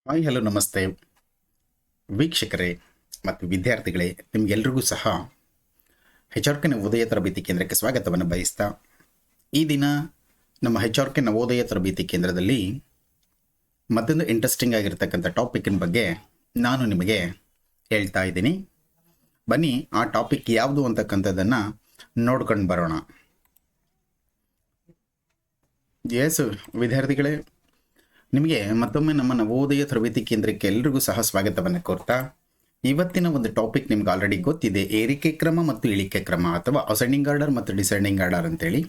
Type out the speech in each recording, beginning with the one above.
Hi hello ನಮಸ್ತೆ ವೀಕ್ಷಕರೇ ಮತ್ತು ವಿದ್ಯಾರ್ಥಿಗಳೇ, ನಿಮಗೆಲ್ರಿಗೂ ಸಹ ಹೆಚ್.ಆರ್.ಕೆ ನವೋದಯ ತರಬೇತಿ ಕೇಂದ್ರಕ್ಕೆ ಸ್ವಾಗತವನ್ನು ಬಯಸ್ತಾ ಈ ದಿನ ನಮ್ಮ ಹೆಚ್.ಆರ್.ಕೆ ನವೋದಯ ತರಬೇತಿ ಕೇಂದ್ರದಲ್ಲಿ ಮತ್ತೊಂದು ಇಂಟ್ರೆಸ್ಟಿಂಗ್ ಆಗಿರ್ತಕ್ಕಂಥ ಟಾಪಿಕ್ನ ಬಗ್ಗೆ ನಾನು ನಿಮಗೆ ಹೇಳ್ತಾ ಇದ್ದೀನಿ. ಬನ್ನಿ ಆ ಟಾಪಿಕ್ ಯಾವುದು ಅಂತಕ್ಕಂಥದ್ದನ್ನು ನೋಡ್ಕೊಂಡು ಬರೋಣ. ಎಸ್ ವಿದ್ಯಾರ್ಥಿಗಳೇ, ನಿಮಗೆ ಮತ್ತೊಮ್ಮೆ ನಮ್ಮ ನವೋದಯ ತರಬೇತಿ ಕೇಂದ್ರಕ್ಕೆ ಎಲ್ರಿಗೂ ಸಹ ಸ್ವಾಗತವನ್ನು ಕೋರ್ತಾ ಇವತ್ತಿನ ಒಂದು ಟಾಪಿಕ್ ನಿಮ್ಗೆ ಆಲ್ರೆಡಿ ಗೊತ್ತಿದೆ, ಏರಿಕೆ ಕ್ರಮ ಮತ್ತು ಇಳಿಕೆ ಕ್ರಮ ಅಥವಾ ಅಸೆಂಡಿಂಗ್ ಆರ್ಡರ್ ಮತ್ತು ಡಿಸೆಂಡಿಂಗ್ ಆರ್ಡರ್ ಅಂತೇಳಿ.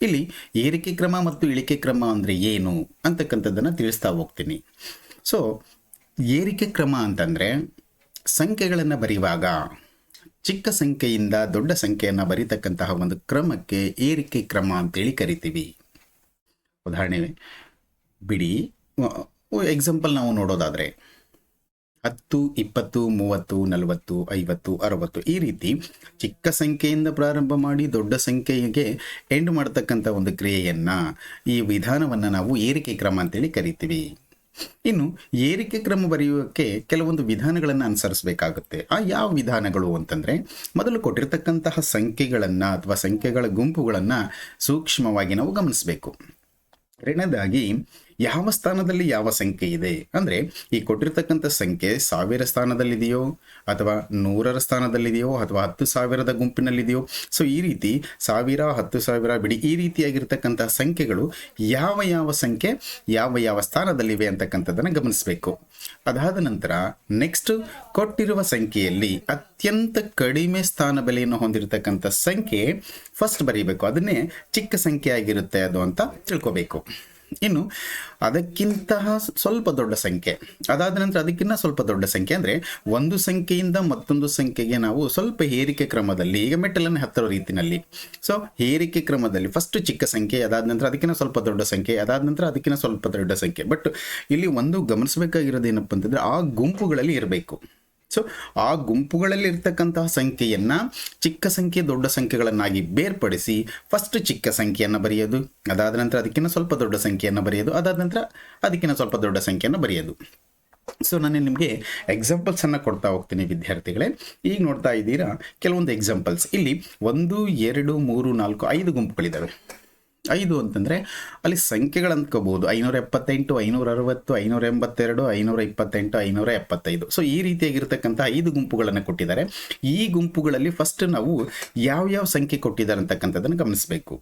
ಇಲ್ಲಿ ಏರಿಕೆ ಕ್ರಮ ಮತ್ತು ಇಳಿಕೆ ಕ್ರಮ ಅಂದರೆ ಏನು ಅಂತಕ್ಕಂಥದ್ದನ್ನು ತಿಳಿಸ್ತಾ ಹೋಗ್ತೀನಿ. ಸೊ ಏರಿಕೆ ಕ್ರಮ ಅಂತಂದರೆ ಸಂಖ್ಯೆಗಳನ್ನು ಬರೆಯುವಾಗ ಚಿಕ್ಕ ಸಂಖ್ಯೆಯಿಂದ ದೊಡ್ಡ ಸಂಖ್ಯೆಯನ್ನು ಬರೀತಕ್ಕಂತಹ ಒಂದು ಕ್ರಮಕ್ಕೆ ಏರಿಕೆ ಕ್ರಮ ಅಂತೇಳಿ ಕರಿತೀವಿ. ಉದಾಹರಣೆ ಬಿಡಿ, ಎಕ್ಸಾಂಪಲ್ ನಾವು ನೋಡೋದಾದರೆ 10, 20, 30, 40, 50, 60 ಈ ರೀತಿ ಚಿಕ್ಕ ಸಂಖ್ಯೆಯಿಂದ ಪ್ರಾರಂಭ ಮಾಡಿ ದೊಡ್ಡ ಸಂಖ್ಯೆಗೆ ಎಂಡ್ ಮಾಡ್ತಕ್ಕಂಥ ಒಂದು ಕ್ರಿಯೆಯನ್ನು, ಈ ವಿಧಾನವನ್ನು ನಾವು ಏರಿಕೆ ಕ್ರಮ ಅಂತೇಳಿ ಕರಿತೀವಿ. ಇನ್ನು ಏರಿಕೆ ಕ್ರಮ ಬರೆಯೋಕ್ಕೆ ಕೆಲವೊಂದು ವಿಧಾನಗಳನ್ನು ಅನುಸರಿಸಬೇಕಾಗುತ್ತೆ. ಆ ಯಾವ ವಿಧಾನಗಳು ಅಂತಂದರೆ, ಮೊದಲು ಕೊಟ್ಟಿರ್ತಕ್ಕಂತಹ ಸಂಖ್ಯೆಗಳನ್ನು ಅಥವಾ ಸಂಖ್ಯೆಗಳ ಗುಂಪುಗಳನ್ನು ಸೂಕ್ಷ್ಮವಾಗಿ ನಾವು ಗಮನಿಸಬೇಕು. ಎರಡನೇದಾಗಿ ಯಾವ ಸ್ಥಾನದಲ್ಲಿ ಯಾವ ಸಂಖ್ಯೆ ಇದೆ, ಅಂದರೆ ಈ ಕೊಟ್ಟಿರ್ತಕ್ಕಂಥ ಸಂಖ್ಯೆ 1000 ಸ್ಥಾನದಲ್ಲಿದೆಯೋ ಅಥವಾ 100ರ ಸ್ಥಾನದಲ್ಲಿದೆಯೋ ಅಥವಾ 10,000ದ ಗುಂಪಿನಲ್ಲಿದೆಯೋ. ಸೊ ಈ ರೀತಿ 1000, 10,000 ಬಿಡಿ, ಈ ರೀತಿಯಾಗಿರ್ತಕ್ಕಂಥ ಸಂಖ್ಯೆಗಳು ಯಾವ ಯಾವ ಸಂಖ್ಯೆ ಯಾವ ಸ್ಥಾನದಲ್ಲಿವೆ ಅಂತಕ್ಕಂಥದ್ದನ್ನು ಗಮನಿಸಬೇಕು. ಅದಾದ ನಂತರ ನೆಕ್ಸ್ಟ್ ಕೊಟ್ಟಿರುವ ಸಂಖ್ಯೆಯಲ್ಲಿ ಅತ್ಯಂತ ಕಡಿಮೆ ಸ್ಥಾನ ಬೆಲೆಯನ್ನು ಹೊಂದಿರತಕ್ಕಂಥ ಸಂಖ್ಯೆ ಫಸ್ಟ್ ಬರೀಬೇಕು. ಅದನ್ನೇ ಚಿಕ್ಕ ಸಂಖ್ಯೆ ಆಗಿರುತ್ತೆ ಅದು ಅಂತ ತಿಳ್ಕೋಬೇಕು. ಇನ್ನು ಅದಕ್ಕಿಂತ ಸ್ವಲ್ಪ ದೊಡ್ಡ ಸಂಖ್ಯೆ, ಅದಾದ ನಂತರ ಅದಕ್ಕಿಂತ ಸ್ವಲ್ಪ ದೊಡ್ಡ ಸಂಖ್ಯೆ ಅಂದರೆ ಒಂದು ಸಂಖ್ಯೆಯಿಂದ ಮತ್ತೊಂದು ಸಂಖ್ಯೆಗೆ ನಾವು ಸ್ವಲ್ಪ ಏರಿಕೆ ಕ್ರಮದಲ್ಲಿ, ಈಗ ಮೆಟ್ಟಲನ್ನು ಹತ್ತಿರೋ ರೀತಿಯಲ್ಲಿ, ಸೊ ಏರಿಕೆ ಕ್ರಮದಲ್ಲಿ ಫಸ್ಟ್ ಚಿಕ್ಕ ಸಂಖ್ಯೆ, ಅದಾದ ನಂತರ ಅದಕ್ಕಿಂತ ಸ್ವಲ್ಪ ದೊಡ್ಡ ಸಂಖ್ಯೆ, ಅದಾದ ನಂತರ ಅದಕ್ಕಿಂತ ಸ್ವಲ್ಪ ದೊಡ್ಡ ಸಂಖ್ಯೆ. ಬಟ್ ಇಲ್ಲಿ ಒಂದು ಗಮನಿಸಬೇಕಾಗಿರೋದು ಏನಪ್ಪ ಅಂತಂದರೆ ಆ ಗುಂಪುಗಳಲ್ಲಿ ಇರಬೇಕು. ಸೊ ಆ ಗುಂಪುಗಳಲ್ಲಿ ಇರ್ತಕ್ಕಂತಹ ಸಂಖ್ಯೆಯನ್ನು ಚಿಕ್ಕ ಸಂಖ್ಯೆ ದೊಡ್ಡ ಸಂಖ್ಯೆಗಳನ್ನಾಗಿ ಬೇರ್ಪಡಿಸಿ ಫಸ್ಟ್ ಚಿಕ್ಕ ಸಂಖ್ಯೆಯನ್ನು ಬರೆಯೋದು, ಅದಾದ ನಂತರ ಅದಕ್ಕಿಂತ ಸ್ವಲ್ಪ ದೊಡ್ಡ ಸಂಖ್ಯೆಯನ್ನು ಬರೆಯೋದು, ಅದಾದ ನಂತರ ಅದಕ್ಕಿಂತ ಸ್ವಲ್ಪ ದೊಡ್ಡ ಸಂಖ್ಯೆಯನ್ನು ಬರೆಯೋದು. ಸೊ ನಾನು ನಿಮಗೆ ಎಕ್ಸಾಂಪಲ್ಸನ್ನು ಕೊಡ್ತಾ ಹೋಗ್ತೀನಿ ವಿದ್ಯಾರ್ಥಿಗಳೇ. ಈಗ ನೋಡ್ತಾ ಇದ್ದೀರಾ ಕೆಲವೊಂದು ಎಕ್ಸಾಂಪಲ್ಸ್. ಇಲ್ಲಿ 1, 2, 3, 4, 5 ಗುಂಪುಗಳಿದ್ದಾವೆ. 5 ಅಂತಂದರೆ ಅಲ್ಲಿ ಸಂಖ್ಯೆಗಳು ಅಂದ್ಕೋಬಹುದು, 578, 560, 582, 528, 575. ಸೊ ಈ ರೀತಿಯಾಗಿರ್ತಕ್ಕಂಥ 5 ಗುಂಪುಗಳನ್ನು ಕೊಟ್ಟಿದ್ದಾರೆ. ಈ ಗುಂಪುಗಳಲ್ಲಿ ಫಸ್ಟ್ ನಾವು ಯಾವ ಸಂಖ್ಯೆ ಕೊಟ್ಟಿದ್ದಾರೆ ಅಂತಕ್ಕಂಥದ್ದನ್ನು ಗಮನಿಸಬೇಕು.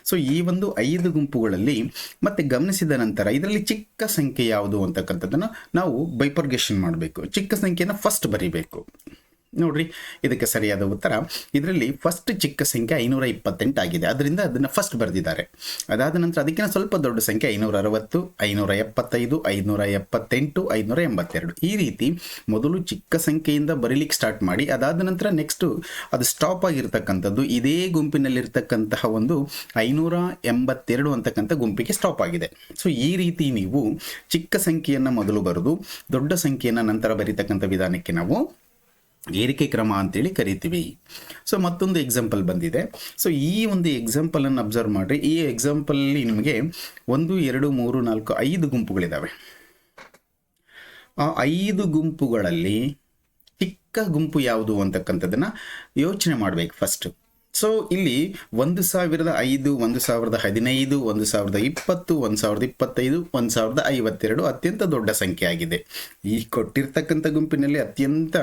ಸೊ ಈ ಒಂದು 5 ಗುಂಪುಗಳಲ್ಲಿ ಮತ್ತೆ ಗಮನಿಸಿದ ನಂತರ ಇದರಲ್ಲಿ ಚಿಕ್ಕ ಸಂಖ್ಯೆ ಯಾವುದು ಅಂತಕ್ಕಂಥದ್ದನ್ನು ನಾವು ಬೈಪರ್ಗೇಷನ್ ಮಾಡಬೇಕು. ಚಿಕ್ಕ ಸಂಖ್ಯೆಯನ್ನು ಫಸ್ಟ್ ಬರೀಬೇಕು. ನೋಡ್ರಿ, ಇದಕ್ಕೆ ಸರಿಯಾದ ಉತ್ತರ ಇದರಲ್ಲಿ ಫಸ್ಟ್ ಚಿಕ್ಕ ಸಂಖ್ಯೆ 528 ಆಗಿದೆ, ಅದರಿಂದ ಅದನ್ನು ಫಸ್ಟ್ ಬರೆದಿದ್ದಾರೆ. ಅದಾದ ನಂತರ ಅದಕ್ಕಿಂತ ಸ್ವಲ್ಪ ದೊಡ್ಡ ಸಂಖ್ಯೆ 560, 575, 578, 582. ಈ ರೀತಿ ಮೊದಲು ಚಿಕ್ಕ ಸಂಖ್ಯೆಯಿಂದ ಬರೀಲಿಕ್ಕೆ ಸ್ಟಾರ್ಟ್ ಮಾಡಿ, ಅದಾದ ನಂತರ ನೆಕ್ಸ್ಟು ಅದು ಸ್ಟಾಪ್ ಆಗಿರ್ತಕ್ಕಂಥದ್ದು ಇದೇ ಗುಂಪಿನಲ್ಲಿರ್ತಕ್ಕಂತಹ ಒಂದು 582 ಅಂತಕ್ಕಂಥ ಗುಂಪಿಗೆ ಸ್ಟಾಪ್ ಆಗಿದೆ. ಸೊ ಈ ರೀತಿ ನೀವು ಚಿಕ್ಕ ಸಂಖ್ಯೆಯನ್ನು ಮೊದಲು ಬರೆದು ದೊಡ್ಡ ಸಂಖ್ಯೆಯನ್ನು ನಂತರ ಬರೀತಕ್ಕಂಥ ವಿಧಾನಕ್ಕೆ ನಾವು ಏರಿಕೆ ಕ್ರಮ ಅಂತೇಳಿ ಕರಿತೀವಿ. ಸೊ ಮತ್ತೊಂದು ಎಕ್ಸಾಂಪಲ್ ಬಂದಿದೆ. ಸೊ ಈ ಒಂದು ಎಕ್ಸಾಂಪಲನ್ನು ಅಬ್ಸರ್ವ್ ಮಾಡಿರಿ. ಈ ಎಕ್ಸಾಂಪಲಲ್ಲಿ ನಿಮಗೆ 1, 2, 3, 4, 5 ಗುಂಪುಗಳಿದ್ದಾವೆ. ಆ 5 ಗುಂಪುಗಳಲ್ಲಿ ಚಿಕ್ಕ ಗುಂಪು ಯಾವುದು ಅಂತಕ್ಕಂಥದ್ದನ್ನು ಯೋಚನೆ ಮಾಡಬೇಕು ಫಸ್ಟ್. ಸೊ ಇಲ್ಲಿ 1005, 1015, 1020, 1025, 1052 ಅತ್ಯಂತ ದೊಡ್ಡ ಸಂಖ್ಯೆ ಆಗಿದೆ. ಈ ಕೊಟ್ಟಿರ್ತಕ್ಕಂಥ ಗುಂಪಿನಲ್ಲಿ ಅತ್ಯಂತ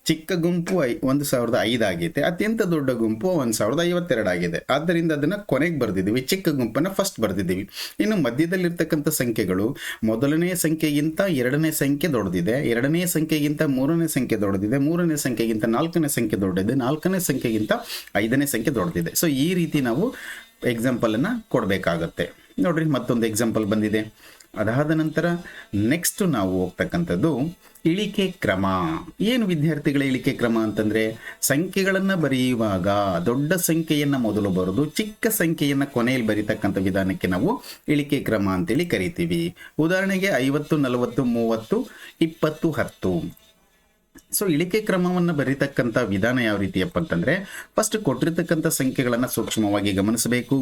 ಚಿಕ್ಕ ಗುಂಪು 1005 ಆಗಿದೆ, ಅತ್ಯಂತ ದೊಡ್ಡ ಗುಂಪು 1052 ಆಗಿದೆ. ಆದ್ದರಿಂದ ಅದನ್ನು ಕೊನೆಗೆ ಬರೆದಿದ್ದೀವಿ, ಚಿಕ್ಕ ಗುಂಪನ್ನು ಫಸ್ಟ್ ಬರೆದಿದ್ದೀವಿ. ಇನ್ನು ಮಧ್ಯದಲ್ಲಿರ್ತಕ್ಕಂಥ ಸಂಖ್ಯೆಗಳು ಮೊದಲನೇ ಸಂಖ್ಯೆಗಿಂತ ಎರಡನೇ ಸಂಖ್ಯೆ ದೊಡ್ಡದಿದೆ, ಎರಡನೇ ಸಂಖ್ಯೆಗಿಂತ ಮೂರನೇ ಸಂಖ್ಯೆ ದೊಡ್ಡದಿದೆ, ಮೂರನೇ ಸಂಖ್ಯೆಗಿಂತ ನಾಲ್ಕನೇ ಸಂಖ್ಯೆ ದೊಡ್ಡದಿದೆ, ನಾಲ್ಕನೇ ಸಂಖ್ಯೆಗಿಂತ 5ನೇ ಸಂಖ್ಯೆ ದೊಡ್ಡದಿದೆ. ಸೊ ಈ ರೀತಿ ನಾವು ಎಕ್ಸಾಂಪಲನ್ನು ಕೊಡಬೇಕಾಗತ್ತೆ. ನೋಡ್ರಿ, ಮತ್ತೊಂದು ಎಕ್ಸಾಂಪಲ್ ಬಂದಿದೆ. ಅದಾದ ನಂತರ ನೆಕ್ಸ್ಟ್ ನಾವು ಹೋಗ್ತಕ್ಕಂಥದ್ದು ಇಳಿಕೆ ಕ್ರಮ. ಏನು ವಿದ್ಯಾರ್ಥಿಗಳ ಇಳಿಕೆ ಕ್ರಮ ಅಂತಂದರೆ, ಸಂಖ್ಯೆಗಳನ್ನು ಬರೆಯುವಾಗ ದೊಡ್ಡ ಸಂಖ್ಯೆಯನ್ನು ಮೊದಲು ಬರೆದು ಚಿಕ್ಕ ಸಂಖ್ಯೆಯನ್ನು ಕೊನೆಯಲ್ಲಿ ಬರೀತಕ್ಕಂಥ ವಿಧಾನಕ್ಕೆ ನಾವು ಇಳಿಕೆ ಕ್ರಮ ಅಂತೇಳಿ ಕರಿತೀವಿ. ಉದಾಹರಣೆಗೆ 50, 40, 30, 20, 10. ಸೊ ಇಳಿಕೆ ಕ್ರಮವನ್ನು ಬರೀತಕ್ಕಂಥ ವಿಧಾನ ಯಾವ ರೀತಿಯಪ್ಪ ಅಂತಂದರೆ, ಫಸ್ಟ್ ಕೊಟ್ಟಿರ್ತಕ್ಕಂಥ ಸಂಖ್ಯೆಗಳನ್ನು ಸೂಕ್ಷ್ಮವಾಗಿ ಗಮನಿಸಬೇಕು.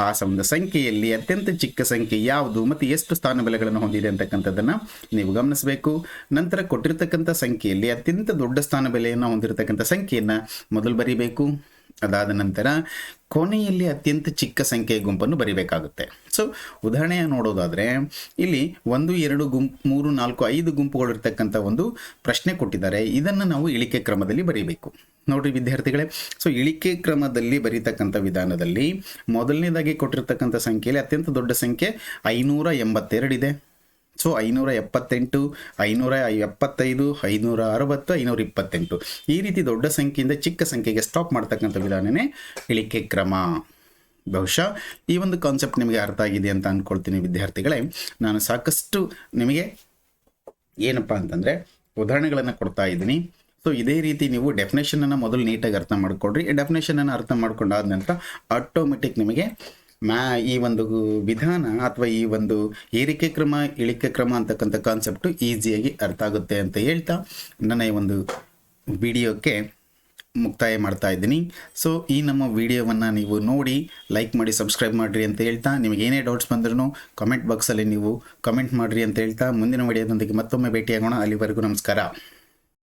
ಆ ಒಂದು ಸಂಖ್ಯೆಯಲ್ಲಿ ಅತ್ಯಂತ ಚಿಕ್ಕ ಸಂಖ್ಯೆ ಯಾವುದು ಮತ್ತು ಎಷ್ಟು ಸ್ಥಾನ ಬೆಲೆಗಳನ್ನು ಹೊಂದಿದೆ ಅಂತಕ್ಕಂಥದ್ದನ್ನು ನೀವು ಗಮನಿಸಬೇಕು. ನಂತರ ಕೊಟ್ಟಿರ್ತಕ್ಕಂಥ ಸಂಖ್ಯೆಯಲ್ಲಿ ಅತ್ಯಂತ ದೊಡ್ಡ ಸ್ಥಾನ ಬೆಲೆಯನ್ನು ಹೊಂದಿರತಕ್ಕಂಥ ಸಂಖ್ಯೆಯನ್ನು ಮೊದಲು ಬರೀಬೇಕು. ಅದಾದ ನಂತರ ಕೊನೆಯಲ್ಲಿ ಅತ್ಯಂತ ಚಿಕ್ಕ ಸಂಖ್ಯೆಯ ಗುಂಪನ್ನು ಬರಿಬೇಕಾಗುತ್ತೆ. ಸೊ ಉದಾಹರಣೆಯ ನೋಡೋದಾದರೆ ಇಲ್ಲಿ 1, 2 ಗುಂಪು, 3, 4, 5 ಗುಂಪುಗಳಿರ್ತಕ್ಕಂಥ ಒಂದು ಪ್ರಶ್ನೆ ಕೊಟ್ಟಿದ್ದಾರೆ. ಇದನ್ನು ನಾವು ಇಳಿಕೆ ಕ್ರಮದಲ್ಲಿ ಬರೀಬೇಕು. ನೋಡಿರಿ ವಿದ್ಯಾರ್ಥಿಗಳೇ, ಸೊ ಇಳಿಕೆ ಕ್ರಮದಲ್ಲಿ ಬರೀತಕ್ಕಂಥ ವಿಧಾನದಲ್ಲಿ ಮೊದಲನೇದಾಗಿ ಕೊಟ್ಟಿರ್ತಕ್ಕಂಥ ಸಂಖ್ಯೆಯಲ್ಲಿ ಅತ್ಯಂತ ದೊಡ್ಡ ಸಂಖ್ಯೆ 582 ಇದೆ. ಸೊ 578, 575, 560, 528 ಈ ರೀತಿ ದೊಡ್ಡ ಸಂಖ್ಯೆಯಿಂದ ಚಿಕ್ಕ ಸಂಖ್ಯೆಗೆ ಸ್ಟಾಪ್ ಮಾಡ್ತಕ್ಕಂಥ ವಿಧಾನನೇ ಇಳಿಕೆ ಕ್ರಮ. ಬಹುಶಃ ಈ ಒಂದು ಕಾನ್ಸೆಪ್ಟ್ ನಿಮಗೆ ಅರ್ಥ ಆಗಿದೆ ಅಂತ ಅಂದ್ಕೊಳ್ತೀನಿ ವಿದ್ಯಾರ್ಥಿಗಳೇ. ನಾನು ಸಾಕಷ್ಟು ನಿಮಗೆ ಏನಪ್ಪ ಅಂತಂದರೆ ಉದಾಹರಣೆಗಳನ್ನು ಕೊಡ್ತಾ ಇದ್ದೀನಿ. ಸೊ ಇದೇ ರೀತಿ ನೀವು ಡೆಫಿನೇಷನನ್ನು ಮೊದಲು ನೀಟಾಗಿ ಅರ್ಥ ಮಾಡ್ಕೊಳ್ರಿ. ಡೆಫಿನೇಷನನ್ನು ಅರ್ಥ ಮಾಡ್ಕೊಂಡಾದ ನಂತರ ಆಟೋಮೆಟಿಕ್ ನಿಮಗೆ ಈ ಒಂದು ವಿಧಾನ ಅಥವಾ ಈ ಒಂದು ಏರಿಕೆ ಕ್ರಮ ಇಳಿಕೆ ಕ್ರಮ ಅಂತಕ್ಕಂಥ ಕಾನ್ಸೆಪ್ಟು ಈಸಿಯಾಗಿ ಅರ್ಥ ಆಗುತ್ತೆ ಅಂತ ಹೇಳ್ತಾ ನನ್ನ ಈ ಒಂದು ವಿಡಿಯೋಕ್ಕೆ ಮುಕ್ತಾಯ ಮಾಡ್ತಾ ಇದ್ದೀನಿ. ಸೊ ಈ ನಮ್ಮ ವಿಡಿಯೋವನ್ನು ನೀವು ನೋಡಿ ಲೈಕ್ ಮಾಡಿ ಸಬ್ಸ್ಕ್ರೈಬ್ ಮಾಡಿರಿ ಅಂತ ಹೇಳ್ತಾ, ನಿಮಗೆ ಏನೇ ಡೌಟ್ಸ್ ಬಂದ್ರೂ ಕಾಮೆಂಟ್ ಬಾಕ್ಸಲ್ಲಿ ನೀವು ಕಮೆಂಟ್ ಮಾಡಿರಿ ಅಂತ ಹೇಳ್ತಾ ಮುಂದಿನ ವಿಡಿಯೋದೊಂದಿಗೆ ಮತ್ತೊಮ್ಮೆ ಭೇಟಿಯಾಗೋಣ. ಅಲ್ಲಿವರೆಗೂ ನಮಸ್ಕಾರ.